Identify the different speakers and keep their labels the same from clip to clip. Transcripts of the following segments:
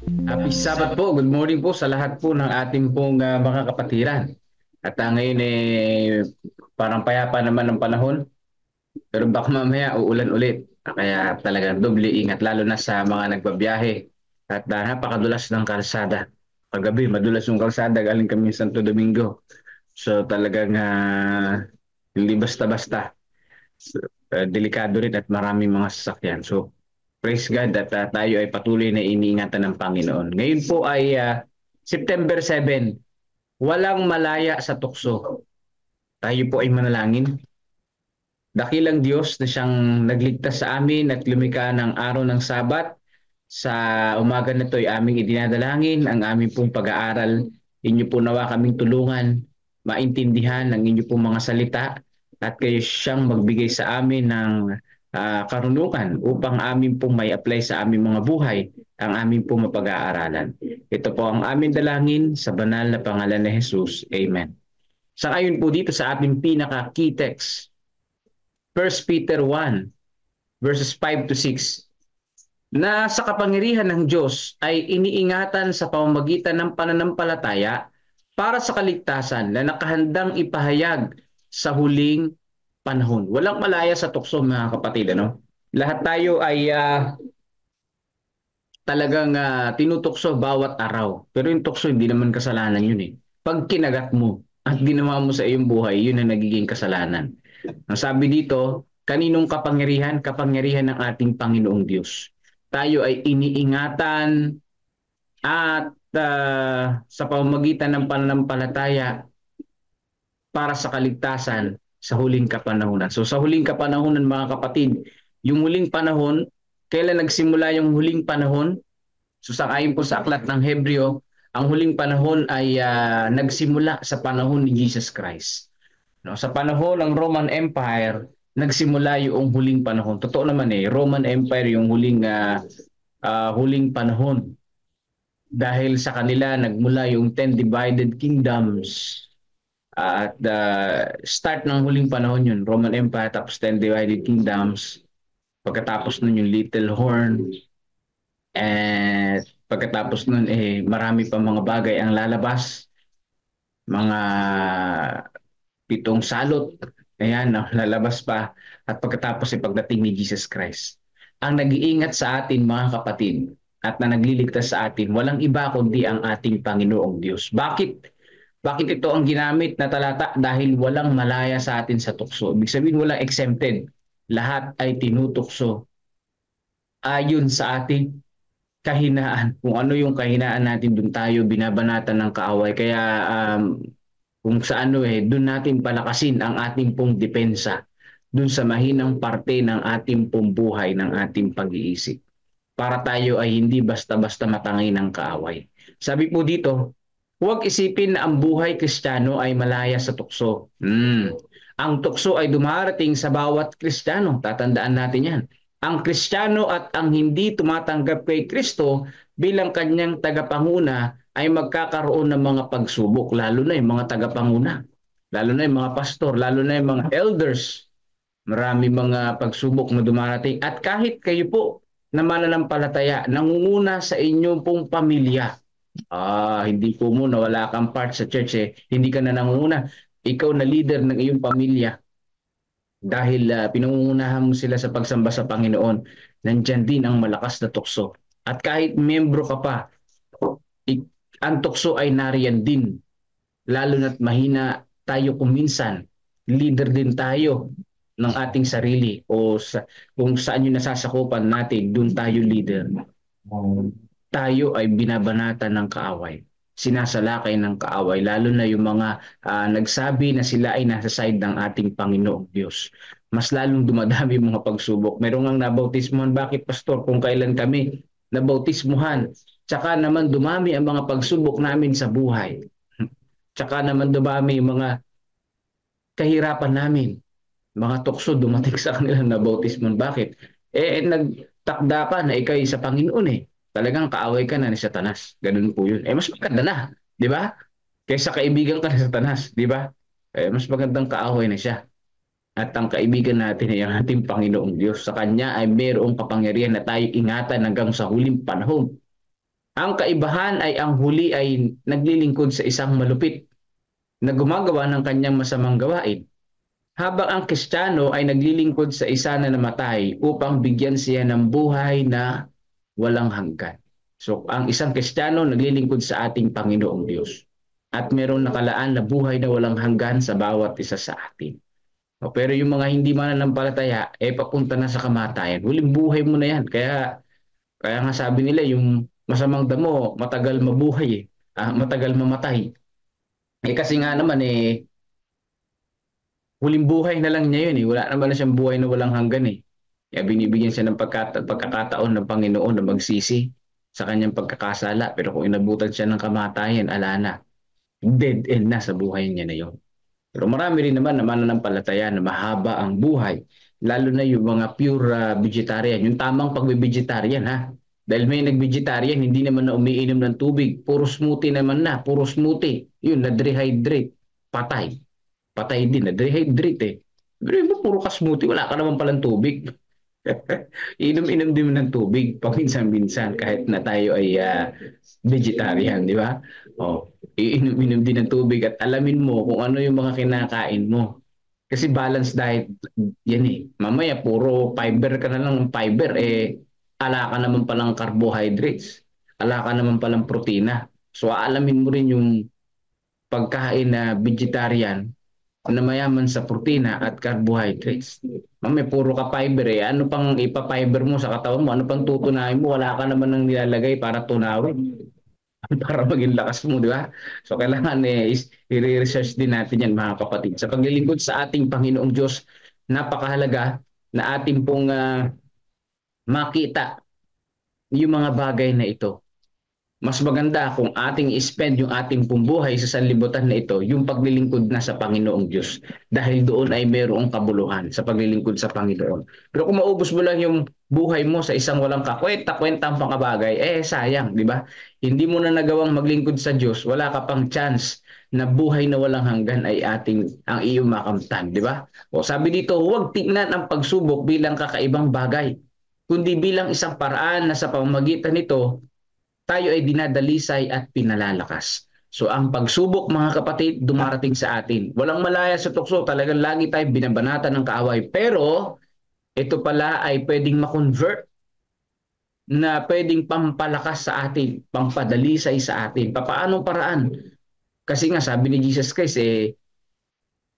Speaker 1: Happy Sabbath po. Good morning po sa lahat po ng ating pong mga kapatiran. At ngayon parang payapa naman ng panahon, pero baka mamaya uulan ulit. Kaya talagang doble ingat lalo na sa mga nagbabiyahe. At napakadulas ng kalsada. Paggabi, madulas yung kalsada galing kami sa Santo Domingo. So talagang hindi basta-basta. So, delikado rin at maraming mga sasakyan. So praise God at tayo ay patuloy na iniingatan ng Panginoon. Ngayon po ay September 7, walang malaya sa tukso. Tayo po ay manalangin. Dakilang Diyos na siyang nagligtas sa amin at lumikha ng araw ng Sabat. Sa umaga na ito ay aming idinadalangin ang aming pong pag-aaral. Inyo po nawa kaming tulungan, maintindihan ang inyo pong mga salita at kayo siyang magbigay sa amin ng karunungan upang amin pong may apply sa aming mga buhay ang aming pong mapag-aaralan. Ito po ang aming dalangin sa banal na pangalan ni Jesus. Amen. Sa ngayon po dito sa ating pinaka-key text, 1 Peter 1 verses 5 to 6, na sa kapangyarihan ng Diyos ay iniingatan sa pamamagitan ng pananampalataya para sa kaligtasan na nakahandang ipahayag sa huling panahon. Walang malaya sa tukso mga kapatid. Ano? Lahat tayo ay talagang tinutukso bawat araw. Pero yung tukso hindi naman kasalanan yun eh. Pag kinagat mo at ginawa mo sa iyong buhay, yun ang nagiging kasalanan. Ang sabi dito, kaninong kapangyarihan? Kapangyarihan ng ating Panginoong Diyos. Tayo ay iniingatan at sa pamamagitan ng pananampalataya para sa kaligtasan sa huling kapanahunan. So sa huling kapanahunan mga kapatid, yung huling panahon, kailan nagsimula yung huling panahon? So sa ayon po sa aklat ng Hebreo, ang huling panahon ay nagsimula sa panahon ni Jesus Christ. No, sa panahon ng Roman Empire, nagsimula yung huling panahon. Totoo naman Roman Empire yung huling panahon. Dahil sa kanila nagmula yung 10 divided kingdoms. At start ng huling panahon yun, Roman Empire, tapos 10 divided kingdoms. Pagkatapos nun yung Little Horn. And pagkatapos nun marami pa mga bagay ang lalabas. Mga 7 salot. Ayan, lalabas pa. At pagkatapos pagdating ni Jesus Christ. Ang nag-iingat sa atin mga kapatid at na nagliligtas sa atin, walang iba kundi ang ating Panginoong Diyos. Bakit? Bakit ito ang ginamit na talata? Dahil walang malaya sa atin sa tukso. Ibig sabihin walang exempted. Lahat ay tinutukso ayon sa ating kahinaan. Kung ano yung kahinaan natin, doon tayo binabanatan ng kaaway. Kaya kung sa doon natin palakasin ang ating pong depensa. Doon sa mahinang parte ng ating pong buhay, ng ating pag-iisip. Para tayo ay hindi basta-basta matangay ng kaaway. Sabi po dito, huwag isipin na ang buhay Kristiyano ay malaya sa tukso. Ang tukso ay dumarating sa bawat Kristiyano. Tatandaan natin yan. Ang Kristiyano at ang hindi tumatanggap kay Kristo bilang kanyang tagapanguna ay magkakaroon ng mga pagsubok, lalo na yung mga tagapanguna, lalo na yung mga pastor, lalo na yung mga elders. Marami mga pagsubok na dumarating. At kahit kayo po na mananampalataya, nangunguna sa inyong pong pamilya. Hindi po mo na wala kang part sa church hindi ka na nangunguna. Ikaw na leader ng iyong pamilya. Dahil pinangungunahan mo sila sa pagsamba sa Panginoon, nandyan din ang malakas na tukso. At kahit membro ka pa, ang tukso ay nariyan din. Lalo na't mahina tayo kuminsan, leader din tayo ng ating sarili o kung saan yung nasasakupan natin, doon tayo leader. Tayo ay binabanatan ng kaaway, sinasalakay ng kaaway, lalo na yung mga nagsabi na sila ay nasa side ng ating Panginoong Diyos. Mas lalong dumadami mga pagsubok. Meron ngang nabautismuhan. Bakit, Pastor? Kung kailan kami nabautismuhan. Tsaka naman dumami ang mga pagsubok namin sa buhay. Tsaka naman dumami yung mga kahirapan namin. Mga tukso dumating sa kanilang nabautismuhan. Bakit? Nagtakda ka na ikay sa Panginoon Talagang kaaway ka na ni Satanas. Ganun po yun. Mas maganda na. Di ba? Kaysa kaibigan ka ni Satanas. Di ba? Mas magandang kaaway na siya. At ang kaibigan natin ay ang ating Panginoong Diyos. Sa Kanya ay mayroong kapangyarihan na tayo ingatan hanggang sa huling panahon. Ang kaibahan ay ang huli ay naglilingkod sa isang malupit na gumagawa ng kanyang masamang gawain, habang ang Kristiyano ay naglilingkod sa isa na namatay upang bigyan siya ng buhay na walang hanggan. So, ang isang Kristiyano naglilingkod sa ating Panginoong Diyos. At meron nakalaan na buhay na walang hanggan sa bawat isa sa atin. Pero yung mga hindi mananampalataya, papunta na sa kamatayan. Huling buhay mo na yan. Kaya nga sabi nila, yung masamang damo, matagal mabuhay matagal mamatay. Kasi nga naman huling buhay na lang niya yun. Wala naman na siyang buhay na walang hanggan Kaya binibigyan siya ng pagkakataon ng Panginoon na magsisi sa kanyang pagkakasala. Pero kung inabutan siya ng kamatayan, ala na. Dead end na sa buhay niya na yun. Pero marami rin naman na mananampalataya na mahaba ang buhay. Lalo na yung mga pure vegetarian. Yung tamang pagbe-vegetarian Dahil may nag-vegetarian, hindi naman na umiinom ng tubig. Puro smoothie naman na. Puro smoothie. Yun, na-dehydrate. Patay. Patay din. Na-dehydrate Pero yung puro ka smoothie, wala ka naman palang tubig. Inom-inom din ng tubig paminsan-minsan kahit na tayo ay vegetarian, di ba? Iinom-inom din ng tubig at alamin mo kung ano yung mga kinakain mo. Kasi balanced diet yan Mamaya puro fiber ka na lang ng fiber ala ka naman palang carbohydrates. Ala ka naman palang protina. So aalamin mo rin yung pagkain na vegetarian na mayaman sa protina at carbohydrates. May puro ka fiber Ano pang ipa-fiber mo sa katawan mo? Ano pang tutunayin mo? Wala ka naman nang nilalagay para tunawin. Para maging lakas mo, di ba? So kailangan i-research din natin yan mga kapatid. Sa paglilingkod sa ating Panginoong Diyos, napakahalaga na ating pong makita yung mga bagay na ito. Mas maganda kung ating spend yung ating pumbuhay sa sanlibutan na ito, yung paglilingkod na sa Panginoong Diyos. Dahil doon ay mayroong kabuluhan sa paglilingkod sa Panginoon. Pero kung maubos mo lang yung buhay mo sa isang walang kakwenta-kwentang pangabagay, sayang, di ba? Hindi mo na nagawang maglingkod sa Diyos, wala ka pang chance na buhay na walang hanggan ay ang iyong makamtan, di ba? O sabi dito, huwag tingnan ang pagsubok bilang kakaibang bagay, kundi bilang isang paraan na sa pamamagitan nito, tayo ay dinadalisay at pinalalakas. So ang pagsubok mga kapatid, dumarating sa atin. Walang malaya sa tukso, talagang lagi tayo binabanatan ng kaaway. Pero ito pala ay pwedeng ma-convert na pwedeng pampalakas sa atin, pampadalisay sa atin. Papaanong paraan? Kasi nga sabi ni Jesus Christ,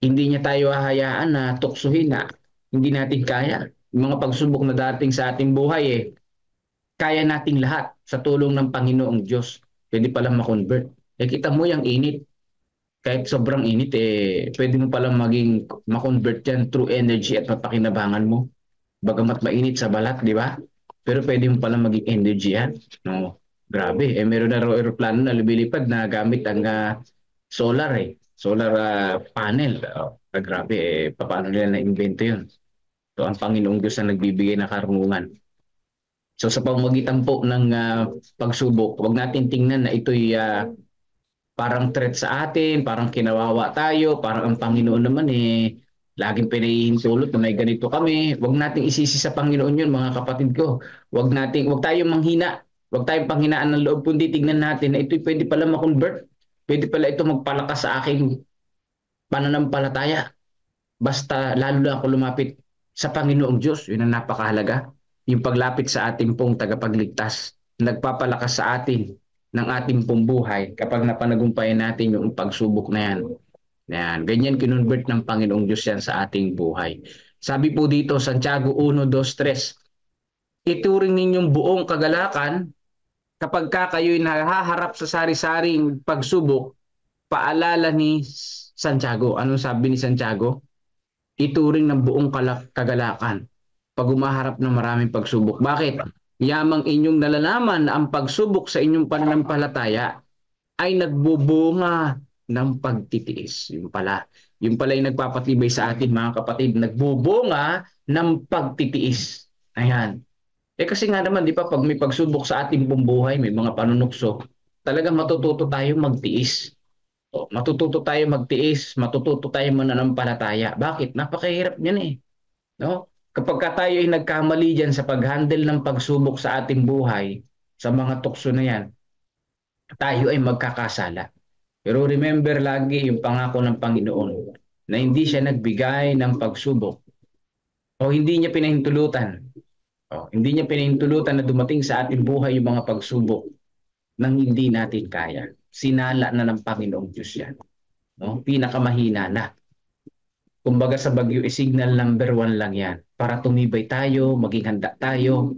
Speaker 1: hindi niya tayo hahayaan na tuksuhin na hindi natin kaya. Yung mga pagsubok na dating sa ating buhay kaya nating lahat sa tulong ng Panginoong Diyos. Pwede palang ma-convert. Kita mo yung init. Kahit sobrang init, pwede mo palang maging ma-convert yan through energy at mapakinabangan mo. Bagamat mainit sa balat, di ba? Pero pwede mo palang maging energy yan. No, grabe. Meron na aeroplano na lumilipad na gamit ang solar Solar panel. Grabe. Paano nila na-invento yun? So, ang Panginoong Diyos ang nagbibigay ng karunungan. So sa pamamagitan po ng pagsubok, huwag natin tingnan na ito'y parang threat sa atin, parang kinawawa tayo, parang ang Panginoon naman laging pinahihintulot na may ganito kami. Huwag nating isisi sa Panginoon yun mga kapatid ko. Huwag tayong manghina. Huwag tayong panghinaan ng loob, kundi tingnan natin na ito'y pwede pala ma-convert. Pwede pala ito magpalakas sa aking pananampalataya. Basta lalo lang ako lumapit sa Panginoong Diyos. Yun ang napakahalaga. Yung paglapit sa ating pong tagapagligtas, nagpapalakas sa atin ng ating pong buhay kapag napanagumpayan natin yung pagsubok na yan. Ganyan kinonvert ng Panginoong Diyos yan sa ating buhay. Sabi po dito, Santiago 1:2-3, ituring ninyong buong kagalakan kapag kayo'y nahaharap sa sari-saring pagsubok, paalala ni Santiago. Anong sabi ni Santiago? Ituring ng buong kagalakan pag umaharap ng maraming pagsubok. Bakit? Yamang inyong nalalaman na ang pagsubok sa inyong pananampalataya ay nagbubunga ng pagtitiis. Yung pala yung nagpapatibay sa atin mga kapatid, nagbubunga ng pagtitiis. Ayan. Kasi nga naman, di ba, pag may pagsubok sa ating buhay, may mga panunukso, talagang matututo tayo magtiis. Matututo tayo magtiis, matututo tayo mananampalataya. Bakit? Napakahirap niyan no? Kapag tayo ay nagkamali dyan sa pag-handle ng pagsubok sa ating buhay, sa mga tukso na yan, tayo ay magkakasala. Pero remember lagi yung pangako ng Panginoon na hindi siya nagbigay ng pagsubok o hindi niya pinahintulutan. Hindi niya pinahintulutan na dumating sa ating buhay yung mga pagsubok nang hindi natin kaya. Sinala na ng Panginoong Diyos yan. No? Pinakamahina na. Kumbaga sa Bagyo, signal number 1 lang yan. Para tumibay tayo, maging handa tayo.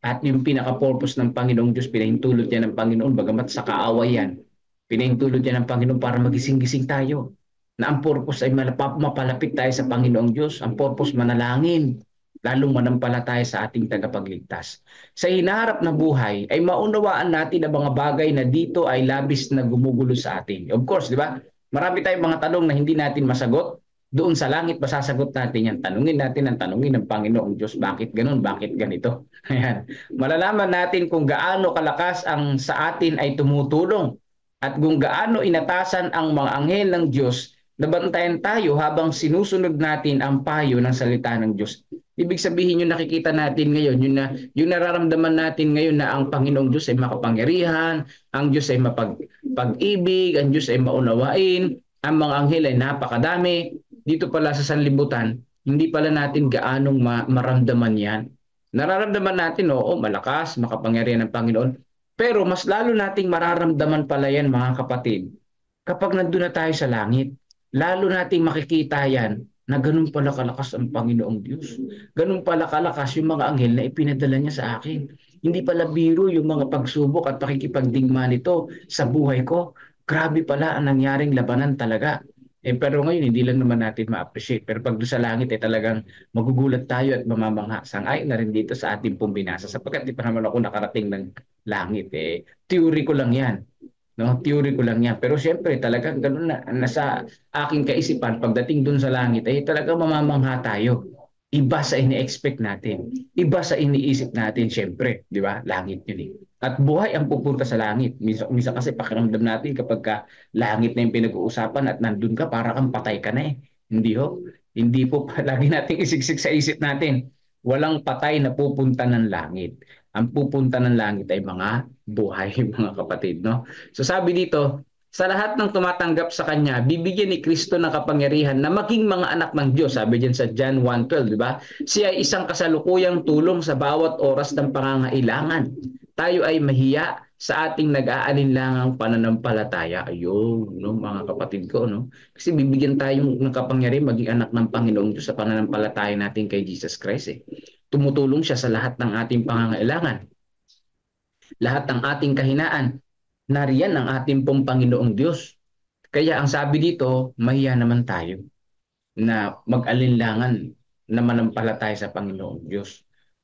Speaker 1: At yung pinaka-purpose ng Panginoong Diyos, pinahintulot niya ng Panginoon, bagamat sa kaaway yan, pinahintulot niya ng Panginoon para magising-gising tayo. Na ang purpose ay mapalapit tayo sa Panginoong Diyos. Ang purpose manalangin, lalong manampalataya sa ating tagapagligtas. Sa hinaharap na buhay, ay maunawaan natin ang mga bagay na dito ay labis na gumugulo sa atin. Of course, di ba? Marami tayong mga tanong na hindi natin masagot. Doon sa langit, masasagot natin yan. Tanungin natin ang tanungin ng Panginoong Diyos. Bakit ganun? Bakit ganito? Ayan. Malalaman natin kung gaano kalakas ang sa atin ay tumutulong at kung gaano inatasan ang mga anghel ng Diyos na bantayan tayo habang sinusunod natin ang payo ng salita ng Diyos. Ibig sabihin yung nakikita natin ngayon, yung nararamdaman natin ngayon na ang Panginoong Diyos ay makapangyarihan, ang Diyos ay mapag-ibig, ang Diyos ay maunawain, ang mga anghel ay napakadami. Dito pala sa sanlibutan, hindi pala natin gaanong maramdaman yan. Nararamdaman natin, oo, malakas, makapangyarihan ng Panginoon. Pero mas lalo nating mararamdaman pala yan, mga kapatid, kapag nandun na tayo sa langit. Lalo nating makikita yan na ganun pala kalakas ang Panginoong Diyos. Ganun pala kalakas yung mga anghel na ipinadala niya sa akin. Hindi pala biro yung mga pagsubok at pakikipagdigma nito sa buhay ko. Grabe pala ang nangyaring labanan talaga. Pero ngayon, hindi lang naman natin ma-appreciate. Pero pag doon sa langit, talagang magugulat tayo at mamamangha. Sang-ayon na rin dito sa ating pong binasa. Sapagkat di pa naman ako nakarating ng langit. Theory ko lang yan. No? Theory ko lang yan. Pero siyempre, talagang ganun na. Nasa aking kaisipan, pagdating doon sa langit, talagang mamamangha tayo. Iba sa ini-expect natin. Iba sa iniisip natin, syempre. Di ba? Langit yun eh. At buhay ang pupunta sa langit. Misa kasi pakiramdam natin kapag langit na yung pinag-uusapan at nandun ka, para kang patay ka na eh. Hindi ho. Hindi po lagi nating isiksik sa isip natin. Walang patay na pupunta ng langit. Ang pupunta ng langit ay mga buhay, mga kapatid. No? So sabi dito, sa lahat ng tumatanggap sa Kanya, bibigyan ni Kristo ng kapangyarihan na maging mga anak ng Diyos. Sabi diyan sa John 1:12, di ba? Siya ay isang kasalukuyang tulong sa bawat oras ng pangangailangan. Tayo ay mahiya sa ating nag-aalinlangang pananampalataya. Ayun, no, mga kapatid ko, no? Kasi bibigyan tayo ng kapangyarihan maging anak ng Panginoong Diyos sa pananampalataya natin kay Jesus Christ. Tumutulong siya sa lahat ng ating pangangailangan. Lahat ng ating kahinaan, nariyan ang ating pong Panginoong Diyos. Kaya ang sabi dito, mahiya naman tayo na mag-alinlangan na manampalataya sa Panginoong Diyos.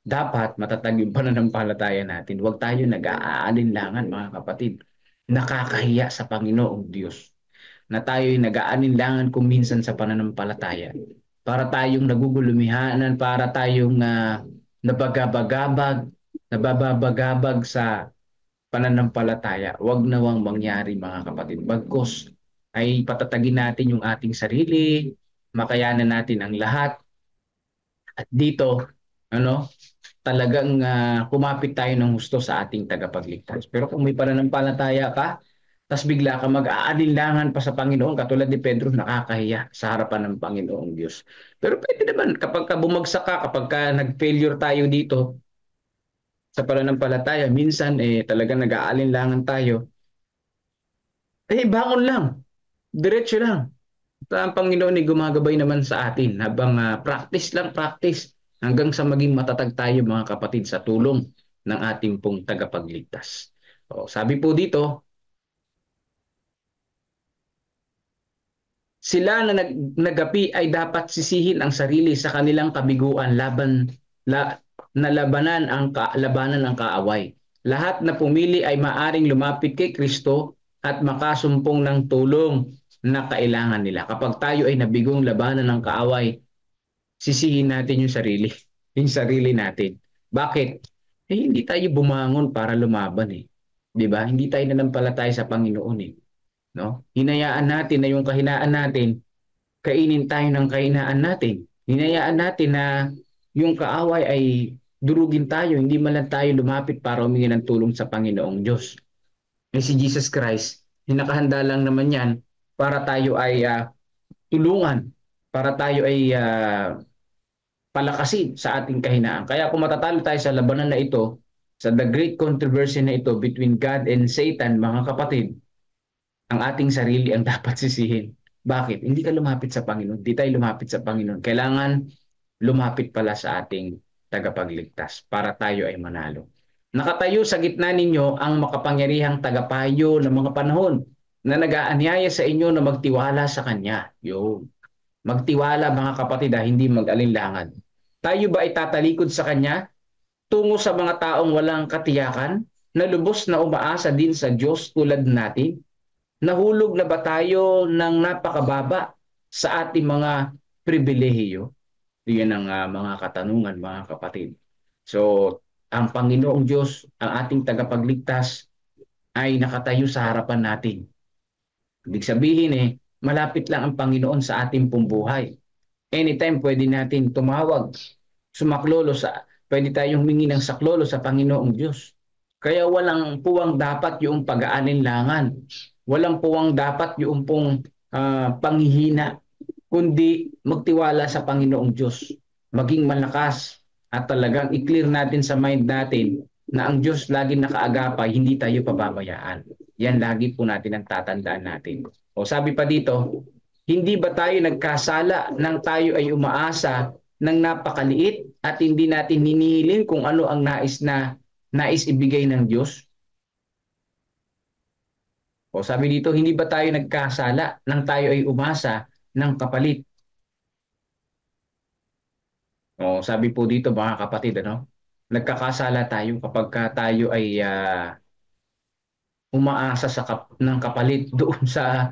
Speaker 1: Dapat matatag yung pananampalataya natin. Huwag tayo nag-aalinlangan, mga kapatid. Nakakahiya sa Panginoong Diyos na tayo'y nag-aalinlangan kung minsan sa pananampalataya. Para tayong nagugulumihanan, para tayong nababagabag sa pananampalataya. Huwag nawang mangyari, mga kapatid. Bagkus ay patatagin natin yung ating sarili, makayanan natin ang lahat. At dito, talagang kumapit tayo ng husto sa ating tagapagligtas. Pero kung may pananampalataya ka, tapos bigla ka mag-aalinlangan pa sa Panginoon, katulad ni Pedro, nakakahiya sa harapan ng Panginoong Diyos. Pero pwede naman, kapag ka bumagsak ka, kapag ka nag-failure tayo dito, sa pananampalataya, minsan talagang nag-aalinlangan tayo. Bangon lang. Diretso lang. Ang Panginoon ay gumagabay naman sa atin habang practice lang, practice hanggang sa maging matatag tayo, mga kapatid, sa tulong ng ating pong tagapagligtas. Sabi po dito, sila na nagapi ay dapat sisihin ang sarili sa kanilang kabiguan na labanan ang kaaway. Lahat na pumili ay maaring lumapit kay Kristo at makasumpong ng tulong na kailangan nila. Kapag tayo ay nabigong labanan ng kaaway, sisihin natin yung sarili. Yung sarili natin. Bakit? Hindi tayo bumangon para lumaban eh. 'Di ba? Hindi tayo nanampalataya sa Panginoon eh. No? Hinayaan natin na yung kahinaan natin, kainin tayo ng kahinaan natin. Hinayaan natin na yung kaaway ay durugin tayo, hindi man lang tayo lumapit para humingi ng tulong sa Panginoong Diyos. si Jesus Christ, hinakahanda lang naman yan para tayo ay tulungan, para tayo ay palakasin sa ating kahinaan. Kaya kung matatalo tayo sa labanan na ito, sa the great controversy na ito between God and Satan, mga kapatid, ang ating sarili ang dapat sisihin. Bakit? Hindi ka lumapit sa Panginoon. Hindi tayo lumapit sa Panginoon. Kailangan lumapit pala sa ating tagapagligtas para tayo ay manalo. Nakatayo sa gitna ninyo ang makapangyarihang tagapayo ng mga panahon na nag-aanyaya sa inyo na magtiwala sa Kanya. Yun. Magtiwala mga kapatid, hindi mag-alinlangan. Tayo ba ay tatalikod sa Kanya tungo sa mga taong walang katiyakan na lubos na umaasa din sa Diyos tulad natin? Nahulog na ba tayo ng napakababa sa ating mga pribilehiyo? Yan ang mga katanungan, mga kapatid. So, ang Panginoong Diyos, ang ating tagapagligtas, ay nakatayo sa harapan natin. Ibig sabihin malapit lang ang Panginoon sa ating pumbuhay. Anytime pwede natin tumawag, sumaklolo pwede tayong humingi ng saklolo sa Panginoong Diyos. Kaya walang puwang dapat yung pag-aalinlangan. Walang puwang dapat yung panghihina, kundi magtiwala sa Panginoong Diyos. Maging malakas at talagang i-clear natin sa mind natin na ang Diyos lagi nakaagapay, hindi tayo pababayaan. Yan lagi po natin ang tatandaan natin. O sabi pa dito, hindi ba tayo nagkasala nang tayo ay umaasa ng napakaliit at hindi natin hinihilin kung ano ang nais ibigay ng Diyos? O sabi dito, hindi ba tayo nagkasala nang tayo ay umasa ng kapalit? O sabi po dito mga kapatid, nagkakasala tayo kapag tayo ay umaasa ng kapalit doon sa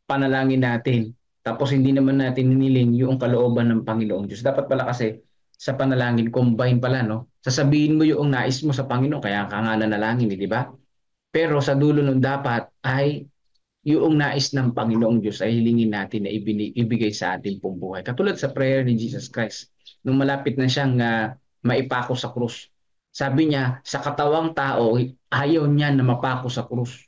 Speaker 1: panalangin natin. Tapos hindi naman natin hiniling yung kalooban ng Panginoong Diyos. Dapat pala kasi sa panalangin, combine pala, no? Sasabihin mo yung nais mo sa Panginoon, kaya ka nga nanalangin, di ba? Pero sa dulo nun dapat ay yung nais ng Panginoong Diyos ay hilingin natin na ibigay sa ating pong buhay. Katulad sa prayer ni Jesus Christ, nung malapit na siyang maipako sa krus. Sabi niya, sa katawang tao, ayaw niya na mapako sa krus.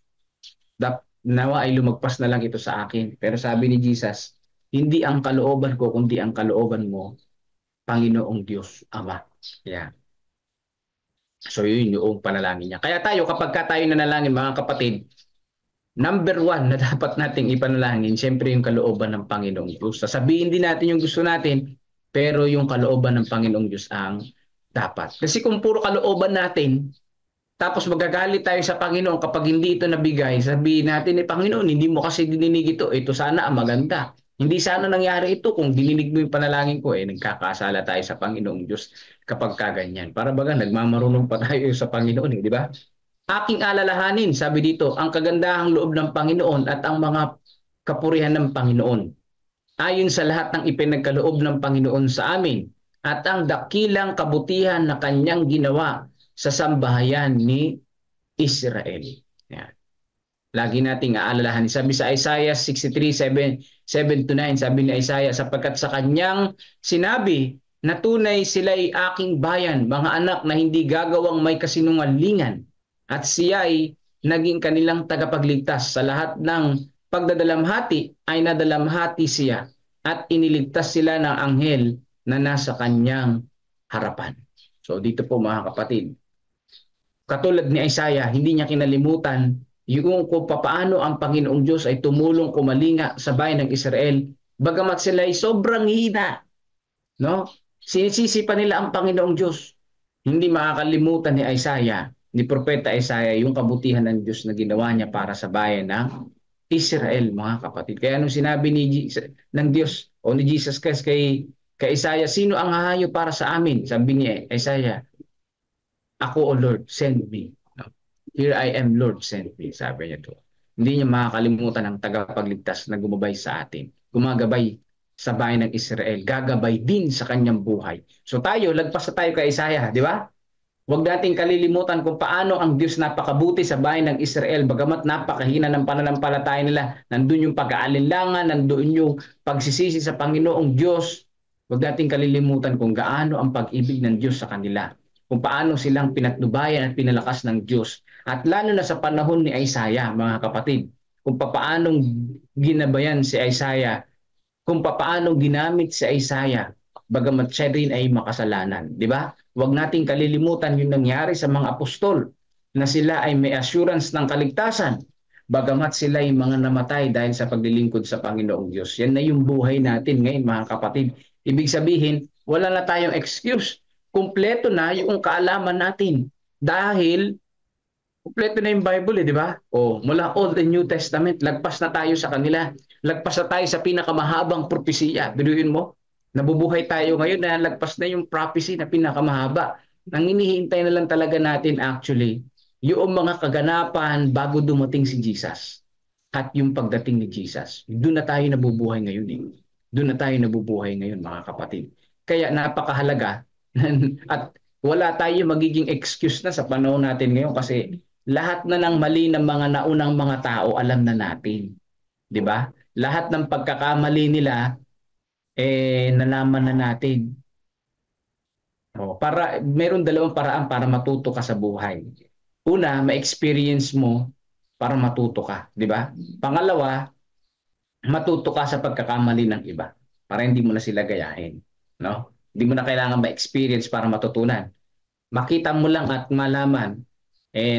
Speaker 1: Nawa ay lumagpas na lang ito sa akin. Pero sabi ni Jesus, hindi ang kalooban ko, kundi ang kalooban mo, Panginoong Diyos, Ama. Yeah. So yun yung panalangin niya. Kaya tayo, kapag tayo nanalangin, mga kapatid, number one na dapat nating ipanalangin, siyempre yung kalooban ng Panginoong Diyos. Sasabihin din natin yung gusto natin, pero yung kalooban ng Panginoong Diyos ang dapat. Kasi kung puro kalooban natin, tapos magagalit tayo sa Panginoon kapag hindi ito nabigay, sabihin natin, Panginoon, hindi mo kasi dininig ito. Ito sana ang maganda. Hindi sana nangyari ito kung dininig mo yung panalangin ko. Nagkakasala tayo sa Panginoong Diyos kapag kaganyan. Para baga, nagmamarunong pa tayo sa Panginoon, di ba? Aking alalahanin, sabi dito, ang kagandahang loob ng Panginoon at ang mga kapurihan ng Panginoon. Ayon sa lahat ng ipinagkaloob ng Panginoon sa amin at ang dakilang kabutihan na kanyang ginawa sa sambahayan ni Israel. Yan. Lagi nating aalalahanin. Sabi sa Isaiah 63:7-9, sabi ni Isaiah, sapagkat sa kanyang sinabi na tunay sila'y aking bayan, mga anak na hindi gagawang may kasinungalingan, at siya ay naging kanilang tagapagligtas. Sa lahat ng pagdadalamhati ay nadalamhati siya at iniligtas sila ng anghel na nasa kanyang harapan. So dito po mga kapatid, katulad ni Isaiah, hindi niya kinalimutan yung kung paano ang Panginoong Diyos ay tumulong kumalinga sa bayan ng Israel, bagamat sila ay sobrang hina. No? Sinisisi pa nila ang Panginoong Diyos. Hindi makakalimutan ni Isaiah, ni Propeta Isaiah, yung kabutihan ng Diyos na ginawa niya para sa bayan ng Israel, mga kapatid. Kaya nung sinabi ng Diyos o ni Jesus Christ kay Isaiah, sino ang hahayo para sa amin? Sabi niya, Isaiah, ako, O Lord, send me. Here I am, Lord, send me. Sabi niya to. Hindi niya makakalimutan ang tagapagligtas na gumabay sa atin. Gumagabay sa bayan ng Israel. Gagabay din sa kanyang buhay. So tayo, lagpas na tayo kay Isaiah, di ba? Huwag nating kalilimutan kung paano ang Diyos napakabuti sa bayan ng Israel. Bagamat napakahina ng pananampalataya nila, nandun yung pag-aalinlangan, nandun yung pagsisisi sa Panginoong Diyos. Huwag nating kalilimutan kung gaano ang pag-ibig ng Diyos sa kanila. Kung paano silang pinatnubayan at pinalakas ng Diyos At lalo na sa panahon ni Isaiah, mga kapatid, kung papaanong ginabayan si Isaiah, kung papaanong ginamit si Isaiah, bagamat siya rin ay makasalanan. Di ba? Huwag nating kalilimutan yung nangyari sa mga apostol na sila ay may assurance ng kaligtasan bagamat sila ay mga namatay dahil sa paglilingkod sa Panginoong Diyos. Yan na yung buhay natin ngayon, mga kapatid. Ibig sabihin, wala na tayong excuse. Kumpleto na yung kaalaman natin. Dahil, kumpleto na yung Bible, di ba? O, mula Old and New Testament, lagpas na tayo sa kanila. Lagpas na tayo sa pinakamahabang propesiya. Biruin mo, nabubuhay tayo ngayon na lagpas na yung prophecy na pinakamahaba. Nang hinihintay na lang talaga natin actually yung mga kaganapan bago dumating si Jesus at yung pagdating ni Jesus. Doon na tayo nabubuhay ngayon. Doon na tayo nabubuhay ngayon, mga kapatid. Kaya napakahalaga at wala tayo magiging excuse na sa panahon natin ngayon kasi lahat na ng mali ng mga naunang mga tao alam na natin. 'Di ba? Lahat ng pagkakamali nila nalaman na natin. Meron dalawang paraan para matuto ka sa buhay. Una, ma-experience mo para matuto ka, di ba? Pangalawa, matuto ka sa pagkakamali ng iba para hindi mo na sila gayahin, no? Hindi mo na kailangan ma-experience para matutunan. Makita mo lang at malaman,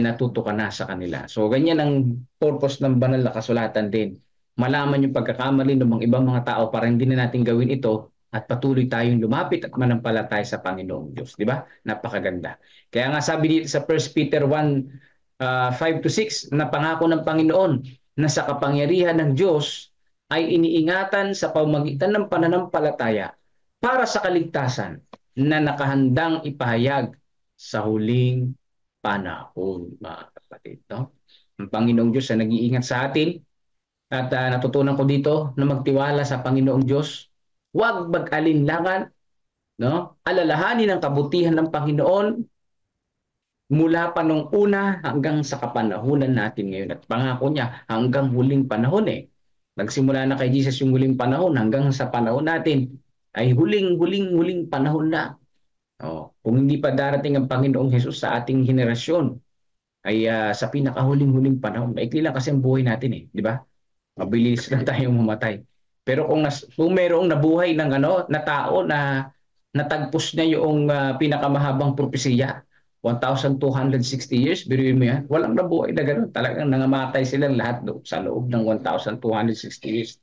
Speaker 1: natuto ka na sa kanila. So, ganyan ang purpose ng banal na kasulatan din. Malaman yung pagkakamali ng mga ibang mga tao para hindi na natin gawin ito at patuloy tayong lumapit at manampalataya sa Panginoong Diyos. Di ba? Napakaganda. Kaya nga sabi dito sa 1 Peter 1, 5-6, na pangako ng Panginoon na sa kapangyarihan ng Diyos ay iniingatan sa pamamagitan ng pananampalataya para sa kaligtasan na nakahandang ipahayag sa huling panahon, mga kapatid. No? Ang Panginoong Diyos ay nag-iingat sa atin at natutunan ko dito na magtiwala sa Panginoong Diyos. Huwag mag-alinlangan, no? Alalahanin ang kabutihan ng Panginoon mula pa nung una hanggang sa kapanahunan natin ngayon. At pangako niya hanggang huling panahon Nagsimula na kay Jesus yung huling panahon hanggang sa panahon natin ay huling panahon na. Kung hindi pa darating ang Panginoong Jesus sa ating henerasyon ay sa pinakahuling panahon. Maikli lang kasi ang buhay natin di ba? Mabilis lang tayong mamatay. Pero kung mayroong nabuhay ng na tao na natagpos niya yung pinakamahabang propesiya, 1,260 years, biruin mo yan, walang nabuhay na gano'n. Talagang nangamatay silang lahat sa loob ng 1,260 years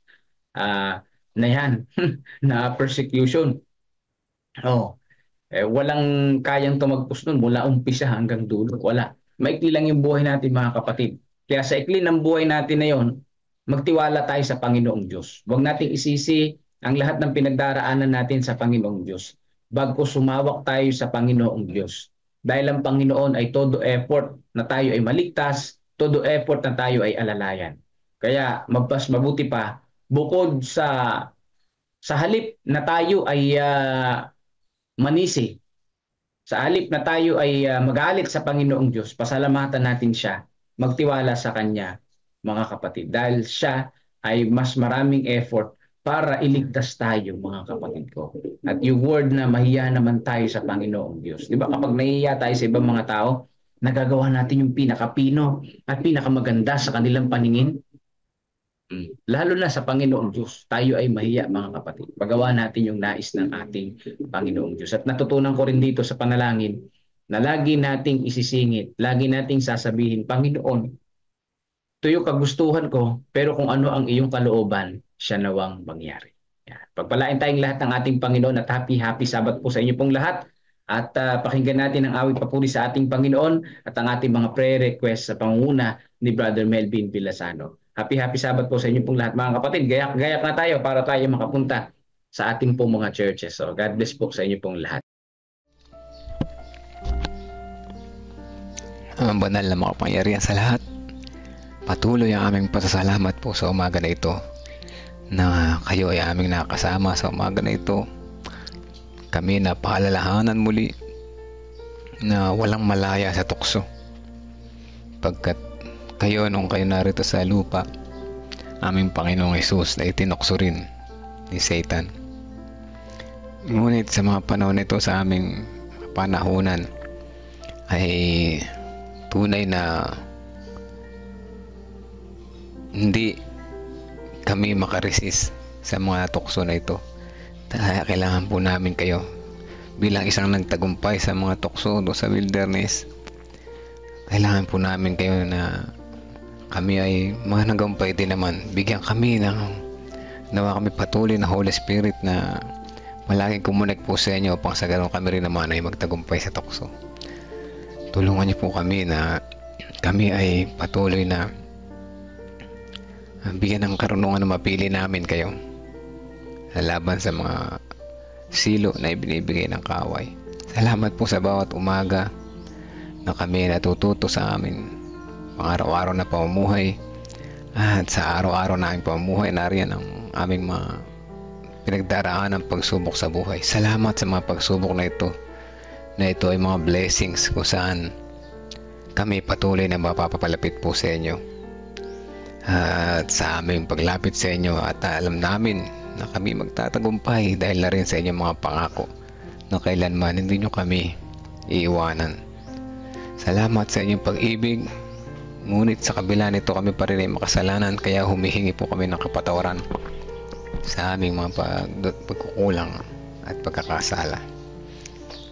Speaker 1: na yan, na persecution. Walang kayang tumagpos nun mula umpisa hanggang dulo. Wala. Maikli lang yung buhay natin, mga kapatid. Kaya sa ikli ng buhay natin na yon, magtiwala tayo sa Panginoong Diyos. Huwag nating isisi ang lahat ng pinagdaraanan natin sa Panginoong Diyos. Bago sumawak tayo sa Panginoong Diyos. Dahil ang Panginoon ay todo effort na tayo ay maligtas, todo effort na tayo ay alalayan. Kaya mas mabuti pa, bukod sa halip na tayo ay manisi, sa halip na tayo ay magalit sa Panginoong Diyos, pasalamatan natin siya, magtiwala sa Kanya, mga kapatid. Dahil siya ay mas maraming effort para iligtas tayo, mga kapatid ko. At yung word na mahiya naman tayo sa Panginoong Diyos. Di ba kapag nahihiya tayo sa ibang mga tao, nagagawa natin yung pinakapino at pinakamaganda sa kanilang paningin? Lalo na sa Panginoong Diyos, tayo ay mahiya, mga kapatid. Pagawa natin yung nais ng ating Panginoong Diyos. At natutunan ko rin dito sa panalangin na lagi nating isisingit, lagi nating sasabihin, Panginoon, ito yung kagustuhan ko, pero kung ano ang iyong kalooban, siya nawang mangyari. Yan. Pagpalain tayong lahat ng ating Panginoon at happy Sabbath po sa inyo pong lahat. At pakinggan natin ang awit papuri sa ating Panginoon at ang ating mga prayer request sa pangunguna ni Brother Melvin Villasano. Happy Sabbath po sa inyo pong lahat, mga kapatid. Gayak na tayo para tayo makapunta sa ating pong mga churches. So God bless po sa inyo pong lahat.
Speaker 2: Ang banal na makapangyarihan sa lahat, patuloy ang aming pasasalamat po sa umaga na ito na kayo ay aming nakasama sa umaga na ito. Kami na paalalahanan muli na walang malaya sa tukso, pagkat kayo nung kayo narito sa lupa, aming Panginoong Hesus na itinukso rin ni Satan. Ngunit sa mga panahon nito sa aming panahunan ay tunay na hindi kami makaresist sa mga tukso na ito. Kaya kailangan po namin kayo bilang isang nagtagumpay sa mga tukso do sa wilderness. Kailangan po namin kayo na kami ay mga nagagumpay din naman. Bigyan kami ng nawa kami patuloy na Holy Spirit na malaging kumunik po sa inyo upang sa ganoon kami rin naman ay magtagumpay sa tukso. Tulungan niyo po kami na kami ay patuloy na bigyan ng karunungan na mapili namin kayo laban sa mga silo na ibinibigay ng kaaway. Salamat po sa bawat umaga na kami natututo sa amin pang-araw-araw na pamumuhay, at sa araw-araw na aming pamumuhay nariyan ang aming mga pinagdaraan ng pagsubok sa buhay. Salamat sa mga pagsubok na ito ay mga blessings kung saan kami patuloy na mapapalapit po sa inyo at sa aming paglapit sa inyo, at alam namin na kami magtatagumpay dahil na rin sa inyong mga pangako na kailanman hindi nyo kami iiwanan. Salamat sa inyong pag-ibig, ngunit sa kabila nito kami pa rin ay makasalanan, kaya humihingi po kami ng kapatawaran sa aming mga pagkukulang at pagkakasala.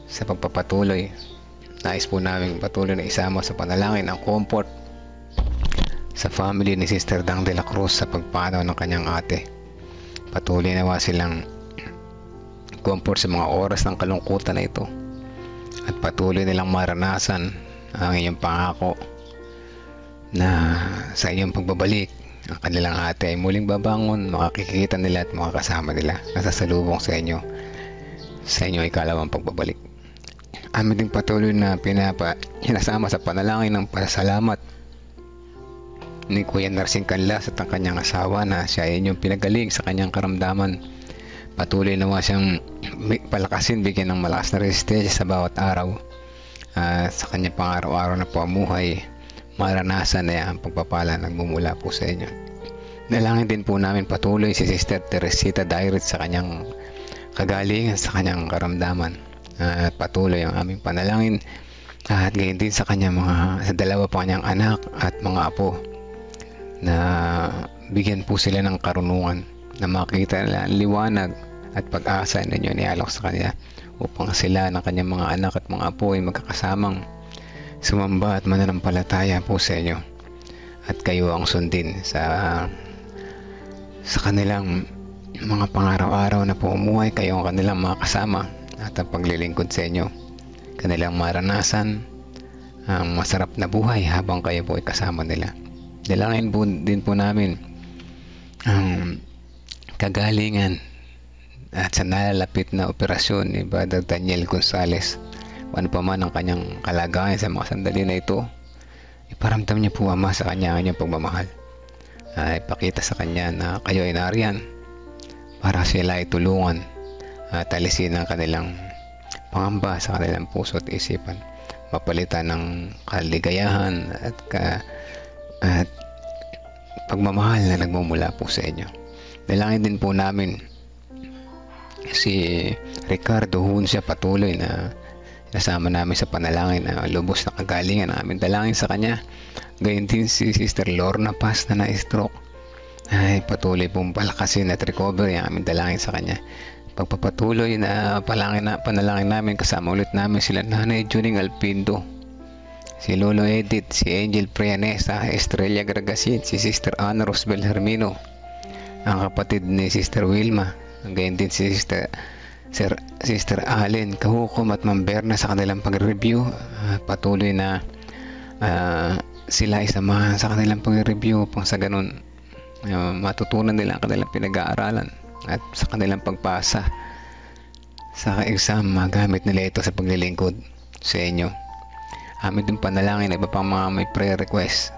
Speaker 2: Sa pagpapatuloy, nais po namin patuloy na isama sa panalangin ang comfort sa family ni Sister Dang de la Cruz sa pagpanaw ng kanyang ate. Patuloy nawa silang comfort sa mga oras ng kalungkutan na ito, at patuloy nilang maranasan ang inyong pangako na sa inyong pagbabalik ang kanilang ate ay muling babangon, makikita nila at makakasama nila na sasalubong sa inyo ikalawang pagbabalik. Amin ding patuloy na pinasama sa panalangin ng pasasalamat ni Kuya Narsing Canlas at ang kanyang asawa na siya ay inyong pinagaling sa kanyang karamdaman. Patuloy nawa siyang palakasin, bigyan ng malakas na resistensya sa bawat araw, sa kanyang pang-araw-araw na pamumuhay. Maranasan na ang pagpapala nagmumula po sa inyo. Dalangin din po namin patuloy si Sister Teresita Dairit sa kanyang kagalingan, sa kanyang karamdaman, at patuloy ang aming panalangin at gayon din sa kanyang sa dalawa pa kanyang anak at mga apo, na bigyan po sila ng karunungan na makita nila ang liwanag at pag-asa na inyo nialok sa kanila, upang sila ng kanyang mga anak at mga apo ay magkakasamang sumamba at mananampalataya po sa inyo, at kayo ang sundin sa kanilang mga pangaraw-araw na pamumuhay. Kayo ang kanilang mga kasama at ang paglilingkod sa inyo, kanilang maranasan ang masarap na buhay habang kayo po ay kasama nila. Dalangin po din po namin ang kagalingan at sa nalalapit na operasyon ni Brother Daniel Gonzales. Ano pa man ang kanyang kalagayan sa mga sandali na ito, iparamdam niyo po, Ama, sa kanya ang inyong pagmamahal. Ipakita sa kanya na kayo ay nariyan para sila ay tulungan at alisin ang kanilang pangamba sa kanilang puso at isipan, mapalitan ng kaligayahan at pagmamahal na nagmumula po sa inyo. Dalangin din po namin si Ricardo Hunsya, patuloy na nasama namin sa panalangin na lubos na kagalingan namin. Dalangin sa kanya. Gayon din si Sister Lorna Paz na na-stroke, ay patuloy pong palakasin at recovery ang aming dalangin sa kanya. Pagpapatuloy na panalangin namin, kasama ulit namin sila Nanay Juning Alpindo, si Lolo Edith, si Angel Prianesa, Estrella Gargasin, si Sister Ana Rosbel Hermino, ang kapatid ni Sister Wilma, gayon din si Sister Allen Kahukom at Ma'am Berna sa kanilang pag-review. Patuloy na sila isamahan sa kanilang pag-review upang sa ganun matutunan nila ang kanilang pinag-aaralan, at sa kanilang pagpasa sa exam magamit nila ito sa paglilingkod sa inyo. Amin din panalangin na iba pang mga may prayer request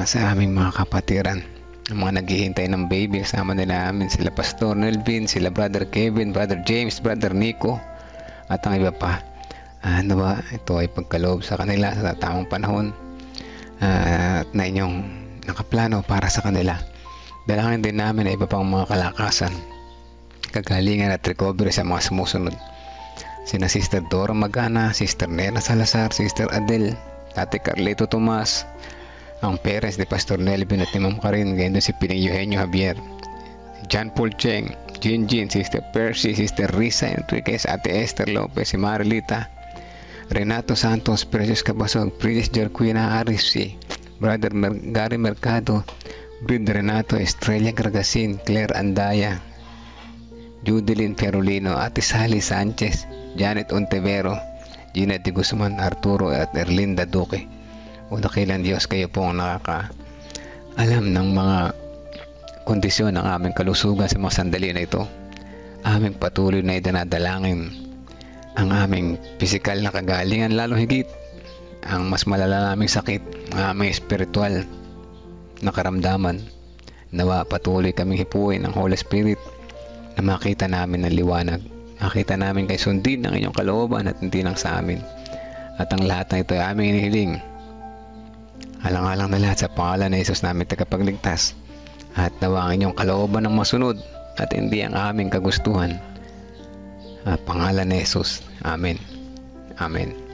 Speaker 2: sa aming mga kapatiran, ang mga naghihintay ng baby. Kasama nila amin sila Pastor Nelvin, sila Brother Kevin, Brother James, Brother Nico, at ang iba pa. Nawa ito ay pagkaloob sa kanila sa tamang panahon at na inyong nakaplano para sa kanila. Dalangin din namin na iba pang mga kalakasan, kagalingan at recovery sa mga sumusunod. Sina Sister Dora Magana, Sister Nena Salazar, Sister Adele Ate Carlito Tomas, ang parents ni Pastor Nelvin at ni Ma'am Karin, ganyan din si Pining Eugenio Javier, John Paul Cheng, Jinjin, Sister Percy, Sister Risa Enriquez, Ate Esther Lopez, si Marilita, Renato Santos, Precious Cabasog, Princess Jarquina Arisi, Brother Gary Mercado, Brid Renato, Estrella Gargasin, Claire Andaya, Judeline Ferolino, Ate Sally Sanchez, Janet Ontevero, Gina de Guzman, Arturo at Erlinda Duque. O dakilang Diyos, kayo po ang nakakaalam ng mga kondisyon ng aming kalusugan sa mga sandali na ito. Aming patuloy na idanadalangin ang aming pisikal na kagalingan, lalo higit ang mas malala naming sakit, ang aming espiritual na karamdaman. Nawa patuloy kaming hipuin ng Holy Spirit na makita namin ng liwanag, makita namin kay sundin ng inyong kalooban at hindi lang sa amin. At ang lahat na ito ay aming inihiling alang-alang na lahat sa pangalan ni Jesus namin tagapagligtas. At nawa ang inyong kalooban ng masunod at hindi ang aming kagustuhan. Pangalan ni Jesus. Amen. Amen.